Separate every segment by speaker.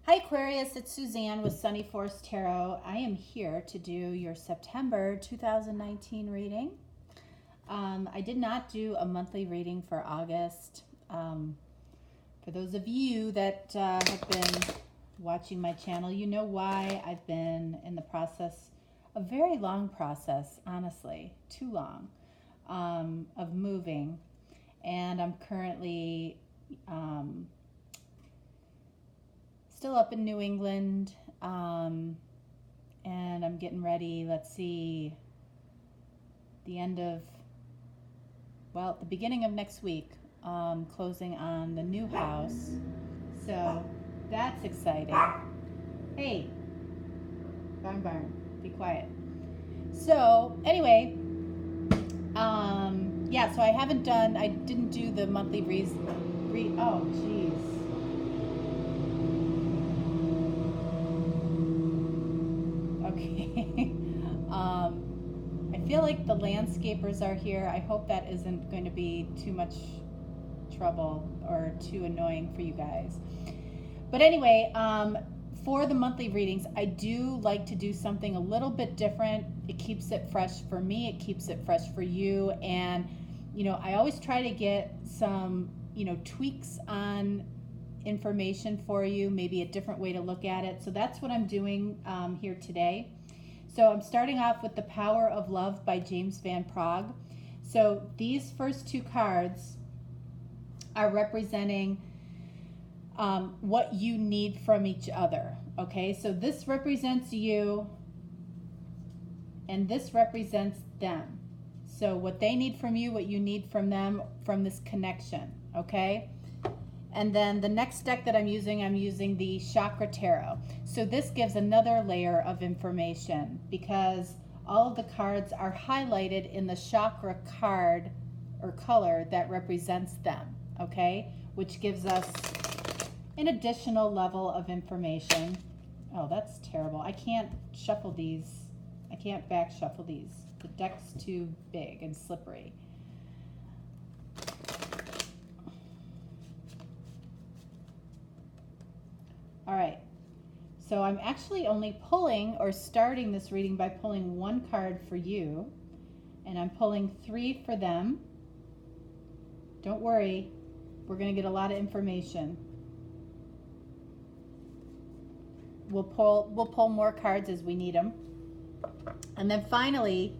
Speaker 1: Hi Aquarius, it's Suzanne with Sunny Force Tarot. I am here to do your September 2019 reading. I did not do a monthly reading for August. For those of you that have been watching my channel, you know why I've been in the process, a very long process, honestly, too long, of moving. And I'm currently still up in New England, and I'm getting ready, let's see, the beginning of next week, closing on the new house. So that's exciting. Hey, barn, be quiet. So anyway, yeah, so I didn't do the monthly oh, geez. Okay. I feel like the landscapers are here. I hope that isn't going to be too much trouble or too annoying for you guys. But anyway, for the monthly readings, I do like to do something a little bit different. It keeps it fresh for me. It keeps it fresh for you. And, I always try to get some, tweaks on information for you, maybe a different way to look at it. So that's what I'm doing here today. So I'm starting off with The Power of Love by James Van Praagh. So these first two cards are representing what you need from each other. Okay, so this represents you and this represents them. So what they need from you, what you need from them, from this connection. Okay. And then the next deck that I'm using the Chakra Tarot. So this gives another layer of information because all of the cards are highlighted in the chakra card or color that represents them, okay? Which gives us an additional level of information. Oh, that's terrible. I can't shuffle these. I can't back shuffle these. The deck's too big and slippery. All right, so I'm actually only pulling or starting this reading by pulling one card for you, and I'm pulling 3 for them. Don't worry, we're going to get a lot of information. We'll pull more cards as we need them. And then finally,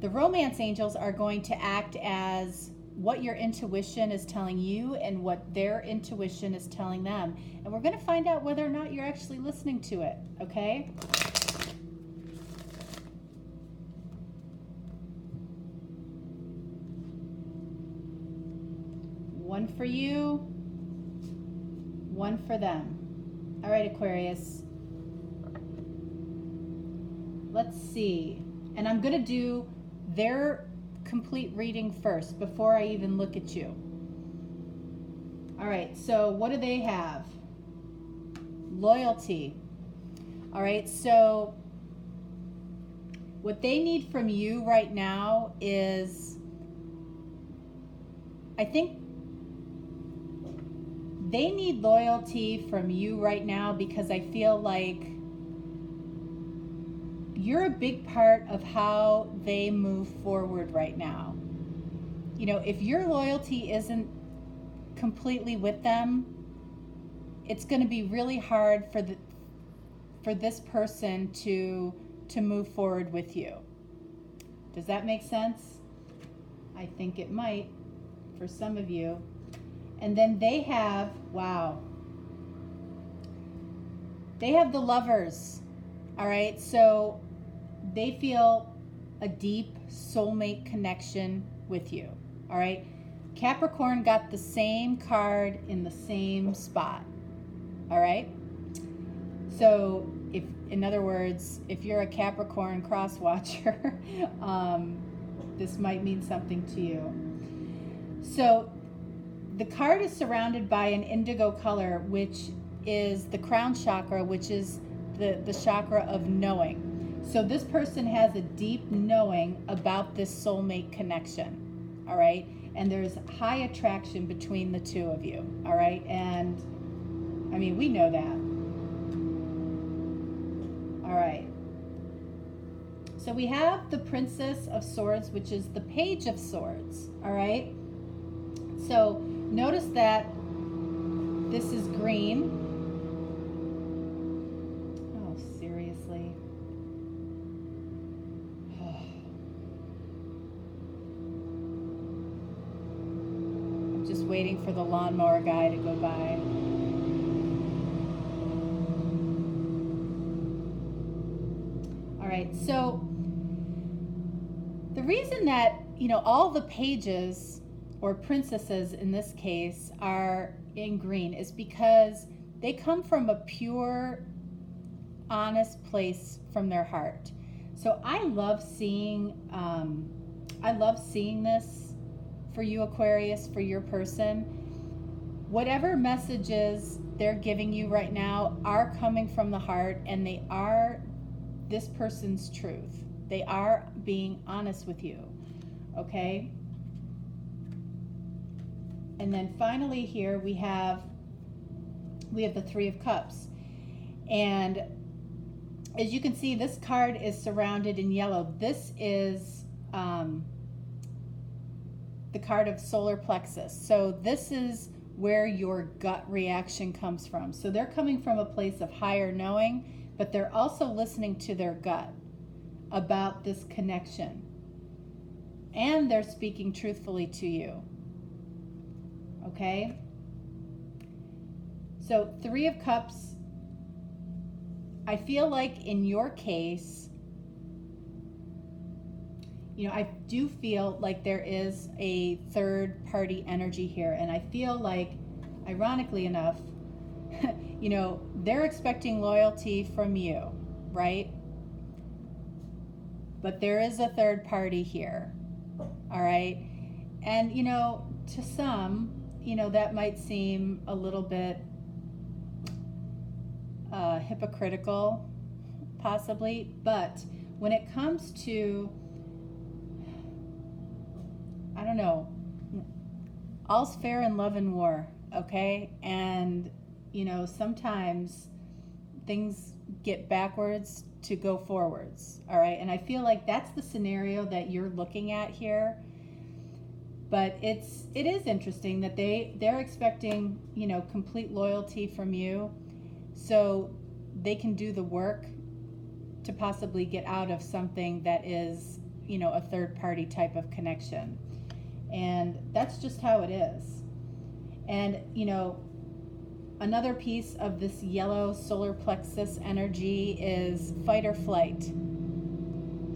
Speaker 1: the romance angels are going to act as what your intuition is telling you and what their intuition is telling them. And we're going to find out whether or not you're actually listening to it, okay? One for you, one for them. All right, Aquarius. Let's see. And I'm going to do their complete reading first before I even look at you. All right, so what do they have? Loyalty. All right, so what they need from you right now is, I think they need loyalty from you right now because I feel like you're a big part of how they move forward right now. If your loyalty isn't completely with them, it's going to be really hard for this person to move forward with you. Does that make sense? I think it might for some of you. And then they have, wow, they have the Lovers. All right, so they feel a deep soulmate connection with you. All right, Capricorn got the same card in the same spot. All right, so if, in other words, if you're a Capricorn cross watcher, this might mean something to you. So the card is surrounded by an indigo color, which is the crown chakra, which is the chakra of knowing. So this person has a deep knowing about this soulmate connection, all right? And there's high attraction between the two of you, all right? And I mean, we know that. All right. So we have the Princess of Swords, which is the Page of Swords. All right. So notice that this is green. Oh, seriously. I'm just waiting for the lawnmower guy to go by. All right, so the reason that, all the pages, or princesses in this case, are in green is because they come from a pure, honest place from their heart. So I love seeing this for you, Aquarius, for your person. Whatever messages they're giving you right now are coming from the heart, and they are this person's truth. They are being honest with you, okay? And then finally here we have the Three of Cups. And as you can see, this card is surrounded in yellow. This is the card of solar plexus. So this is where your gut reaction comes from. So they're coming from a place of higher knowing, but they're also listening to their gut about this connection. And they're speaking truthfully to you. Okay? So Three of Cups, I feel like in your case, I do feel like there is a third party energy here. And I feel like, ironically enough, they're expecting loyalty from you, right? But there is a third party here, all right? And, to some, that might seem a little bit hypocritical, possibly. But when it comes to, I don't know, all's fair in love and war, okay? And, sometimes things get backwards to go forwards, all right? And I feel like that's the scenario that you're looking at here. But it is interesting that they're expecting, complete loyalty from you, so they can do the work to possibly get out of something that is, a third party type of connection. And that's just how it is. And, another piece of this yellow solar plexus energy is fight or flight.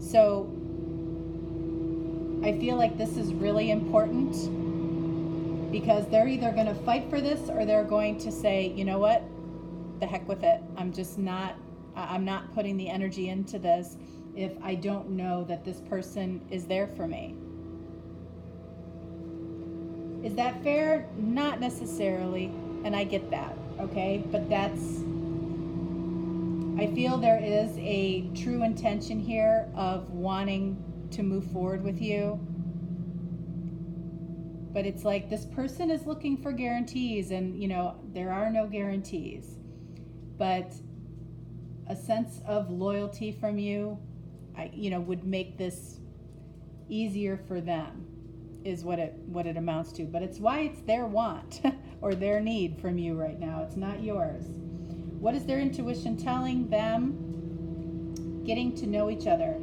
Speaker 1: So I feel like this is really important, because they're either going to fight for this, or they're going to say, you know what, the heck with it. I'm not putting the energy into this if I don't know that this person is there for me. Is that fair? Not necessarily, and I get that, okay? But I feel there is a true intention here of wanting to move forward with you. But it's like this person is looking for guarantees, and, there are no guarantees. But a sense of loyalty from you, would make this easier for them, is what it amounts to. But it's why it's their want or their need from you right now. It's not yours. What is their intuition telling them? Getting to know each other.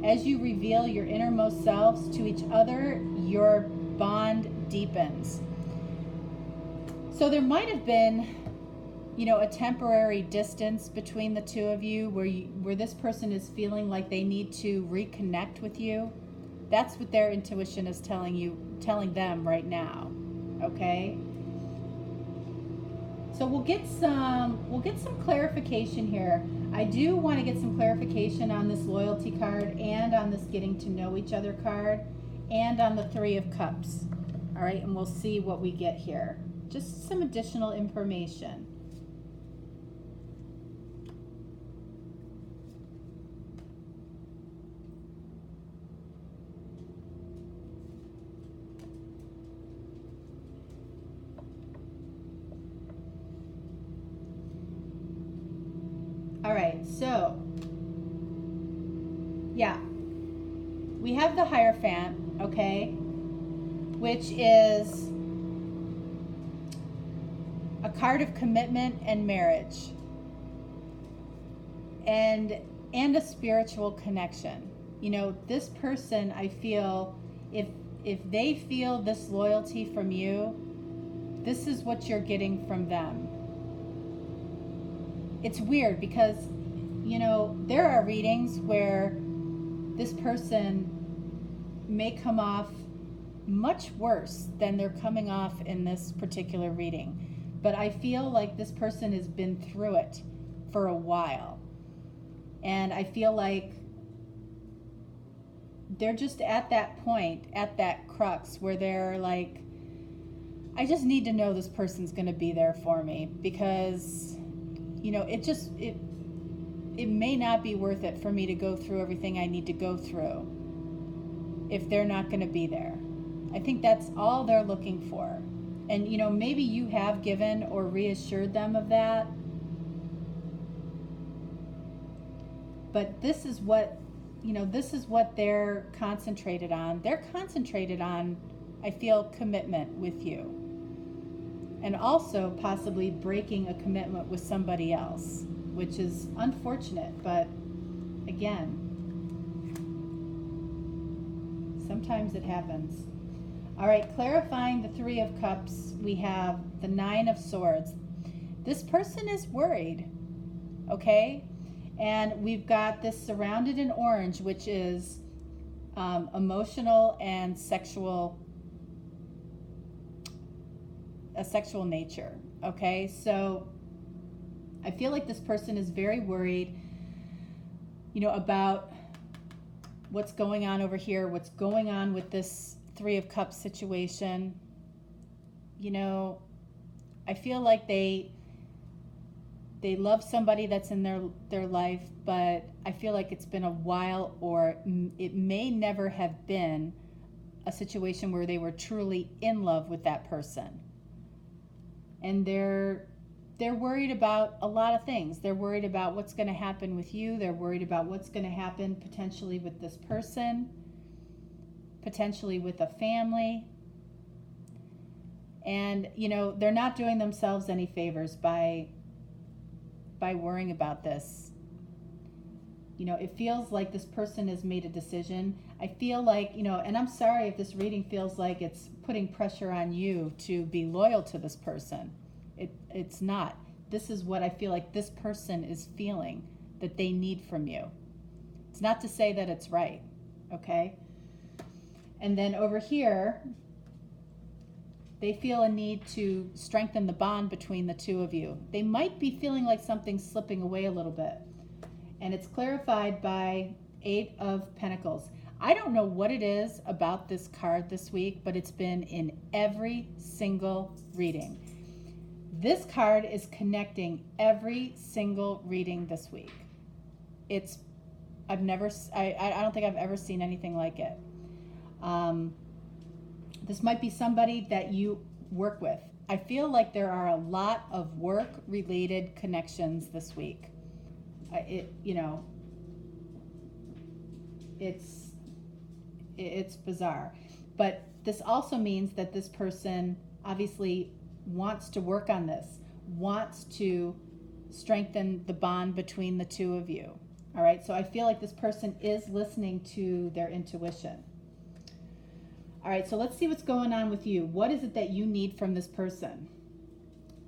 Speaker 1: As you reveal your innermost selves to each other, your bond deepens. So there might have been, a temporary distance between the two of you where this person is feeling like they need to reconnect with you. That's what their intuition is telling them right now. Okay? So we'll get some clarification here. I do want to get some clarification on this loyalty card, and on this getting to know each other card, and on the Three of Cups. All right, and we'll see what we get here. Just some additional information. All right, so yeah, we have the Hierophant, okay, which is a card of commitment and marriage, and a spiritual connection. You know, this person, I feel, if they feel this loyalty from you, this is what you're getting from them. It's weird because, you know, there are readings where this person may come off much worse than they're coming off in this particular reading. But I feel like this person has been through it for a while. And I feel like they're just at that point, at that crux where they're like, I just need to know this person's going to be there for me, because, you know, it may not be worth it for me to go through everything I need to go through if they're not going to be there. I think that's all they're looking for. And, you know, maybe you have given or reassured them of that. But this is what, you know, this is what they're concentrated on. They're concentrated on, I feel, commitment with you. And also possibly breaking a commitment with somebody else, which is unfortunate, but again, sometimes it happens. All right, clarifying the Three of Cups, we have the Nine of Swords. This person is worried, okay? And we've got this surrounded in orange, which is emotional and sexual, a sexual nature, okay? So I feel like this person is very worried, you know, about what's going on over here, what's going on with this Three of Cups situation. You know, I feel like they love somebody that's in their life, but I feel like it's been a while, or it may never have been a situation where they were truly in love with that person. And they're worried about a lot of things. They're worried about what's going to happen with you. They're worried about what's going to happen potentially with this person, potentially with a family. And, you know, they're not doing themselves any favors by worrying about this. You know, it feels like this person has made a decision. I feel like, you know, and I'm sorry if this reading feels like it's putting pressure on you to be loyal to this person. It's not. This is what I feel like this person is feeling that they need from you. It's not to say that it's right, okay? And then over here, they feel a need to strengthen the bond between the two of you. They might be feeling like something's slipping away a little bit. And it's clarified by Eight of Pentacles. I don't know what it is about this card this week, but it's been in every single reading. This card is connecting every single reading this week. I don't think I've ever seen anything like it. This might be somebody that you work with. I feel like there are a lot of work-related connections this week. It's bizarre. But this also means that this person obviously wants to work on this, wants to strengthen the bond between the two of you. All right, so I feel like this person is listening to their intuition. All right, so let's see what's going on with you. What is it that you need from this person?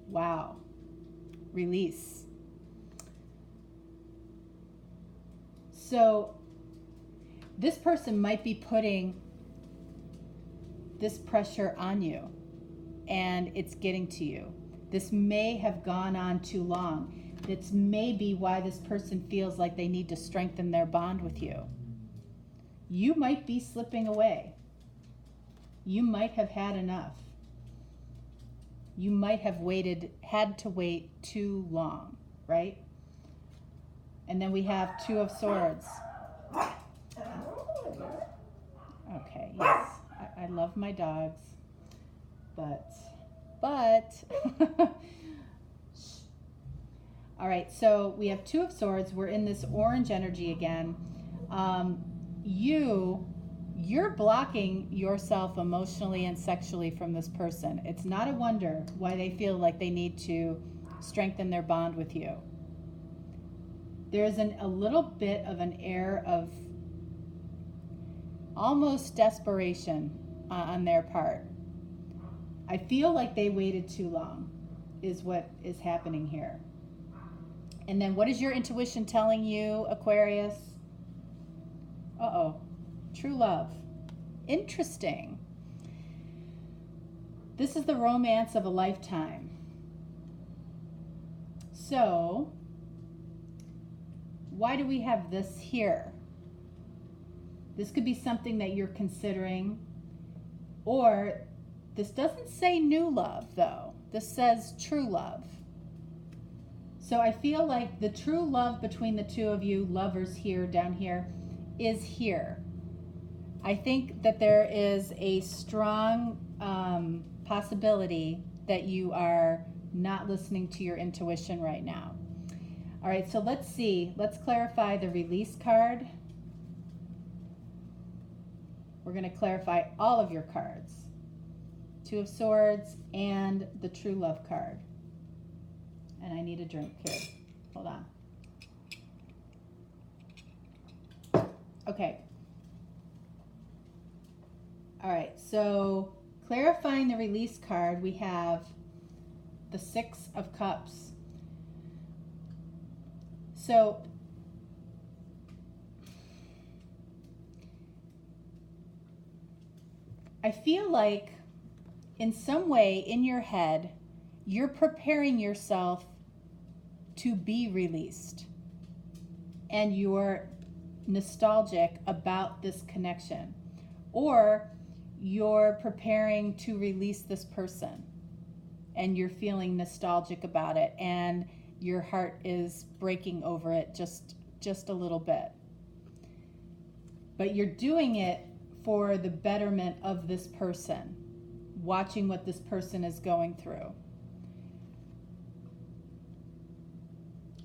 Speaker 1: Wow. Release. So this person might be putting this pressure on you, and it's getting to you. This may have gone on too long. This may be why this person feels like they need to strengthen their bond with you. You might be slipping away. You might have had enough. You might have had to wait too long, right? And then we have Two of Swords. Okay, yes, I love my dogs, but All right, so we have Two of Swords. We're in this orange energy again. You're blocking yourself emotionally and sexually from this person. It's not a wonder why they feel like they need to strengthen their bond with you. There's a little bit of an air of almost desperation on their part. I feel like they waited too long is what is happening here. And then what is your intuition telling you, Aquarius? Uh-oh. True love. Interesting. This is the romance of a lifetime. So, why do we have this here? This could be something that you're considering, or this doesn't say new love, though. This says true love. So I feel like the true love between the two of you, lovers here, down here, is here. I think that there is a strong possibility that you are not listening to your intuition right now. All right, so let's see. Let's clarify the release card. We're going to clarify all of your cards. Two of Swords and the True Love card. And I need a drink here. Hold on. Okay. All right, so clarifying the release card, we have the Six of Cups. So I feel like in some way in your head, you're preparing yourself to be released. And you're nostalgic about this connection. Or you're preparing to release this person. And you're feeling nostalgic about it. And your heart is breaking over it just a little bit. But you're doing it for the betterment of this person. Watching what this person is going through.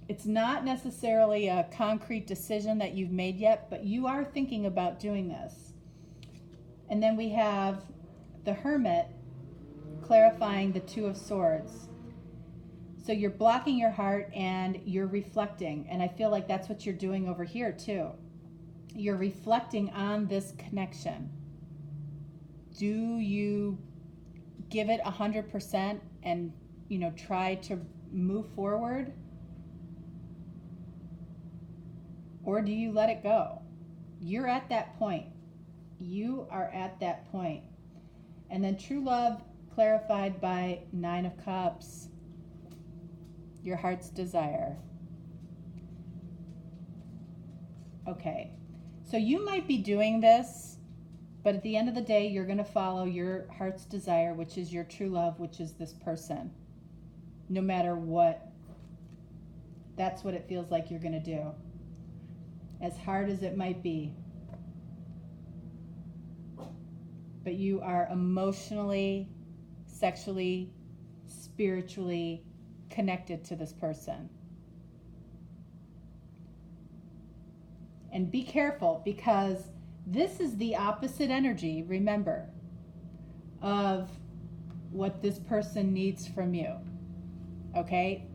Speaker 1: It's not necessarily a concrete decision that you've made yet, but you are thinking about doing this. And then we have the Hermit clarifying the Two of Swords. So you're blocking your heart and you're reflecting. And I feel like that's what you're doing over here too. You're reflecting on this connection. Do you give it 100% and, try to move forward? Or do you let it go? You're at that point. You are at that point. And then true love clarified by Nine of Cups. Your heart's desire. Okay. So you might be doing this, but at the end of the day, you're going to follow your heart's desire, which is your true love, which is this person. No matter what, that's what it feels like you're going to do. As hard as it might be. But you are emotionally, sexually, spiritually connected to this person. And be careful, because this is the opposite energy, remember, of what this person needs from you. Okay?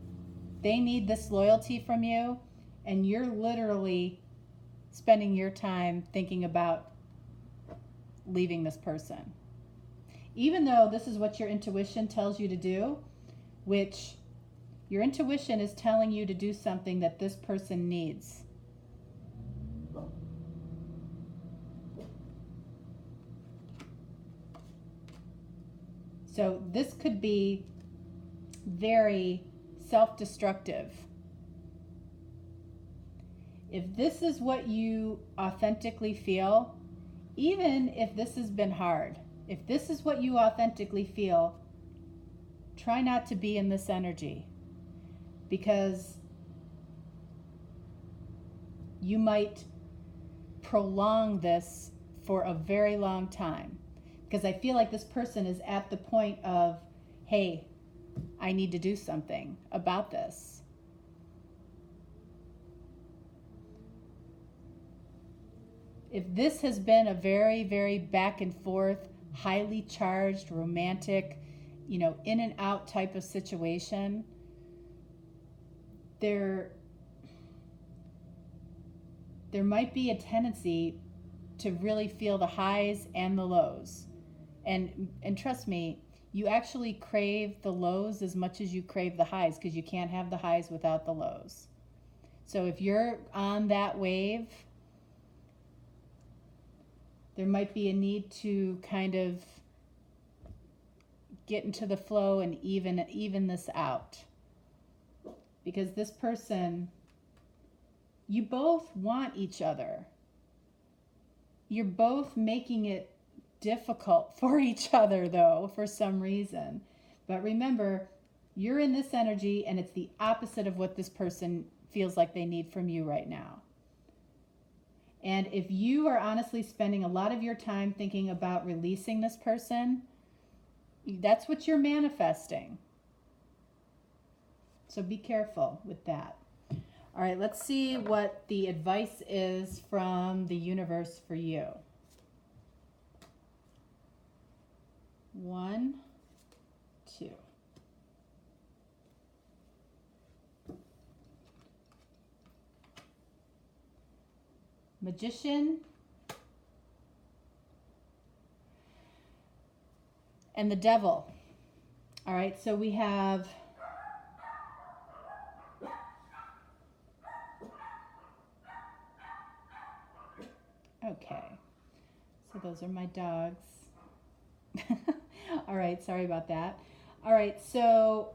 Speaker 1: They need this loyalty from you, and you're literally spending your time thinking about leaving this person. Even though this is what your intuition tells you to do, which your intuition is telling you to do something that this person needs. So this could be very self-destructive. If this is what you authentically feel, even if this has been hard, if this is what you authentically feel, try not to be in this energy, because you might prolong this for a very long time. Because I feel like this person is at the point of, hey, I need to do something about this. If this has been a very, very back and forth, highly charged, romantic, in and out type of situation, there might be a tendency to really feel the highs and the lows. And trust me, you actually crave the lows as much as you crave the highs, because you can't have the highs without the lows. So if you're on that wave, there might be a need to kind of get into the flow and even this out. Because this person, you both want each other. You're both making it difficult for each other, though, for some reason. But remember, you're in this energy, and it's the opposite of what this person feels like they need from you right now. And if you are honestly spending a lot of your time thinking about releasing this person, that's what you're manifesting. So be careful with that. All right, let's see what the advice is from the universe for you. 1, 2. Magician and the Devil. All right, so we have okay, so those are my dogs. All right, sorry about that. All right, so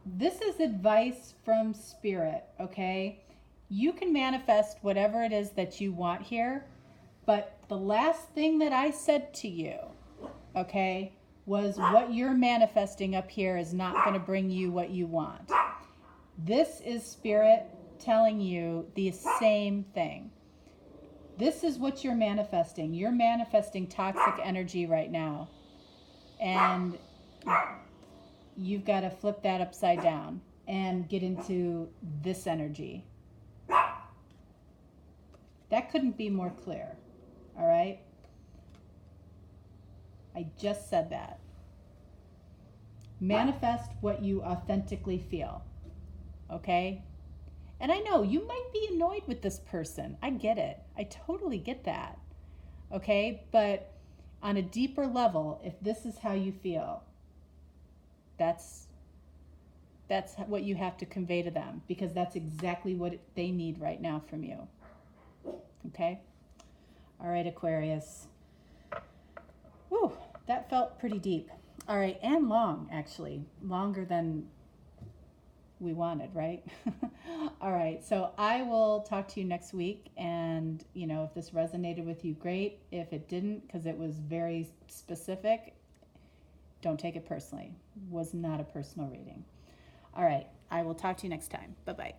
Speaker 1: this is advice from Spirit, okay? You can manifest whatever it is that you want here, but the last thing that I said to you, okay, was what you're manifesting up here is not going to bring you what you want. This is Spirit telling you the same thing. This is what you're manifesting. You're manifesting toxic energy right now. And you've got to flip that upside down and get into this energy. That couldn't be more clear. All right? I just said that. Manifest what you authentically feel. Okay? And I know you might be annoyed with this person. I get it. I totally get that. Okay? But on a deeper level, if this is how you feel, that's what you have to convey to them, because that's exactly what they need right now from you. Okay? All right, Aquarius. Whew, that felt pretty deep. All right, and long, actually. Longer than we wanted, right? All right, so I will talk to you next week, and if this resonated with you, great. If it didn't, because it was very specific, don't take it personally. It was not a personal reading. All right, I will talk to you next time. Bye-bye.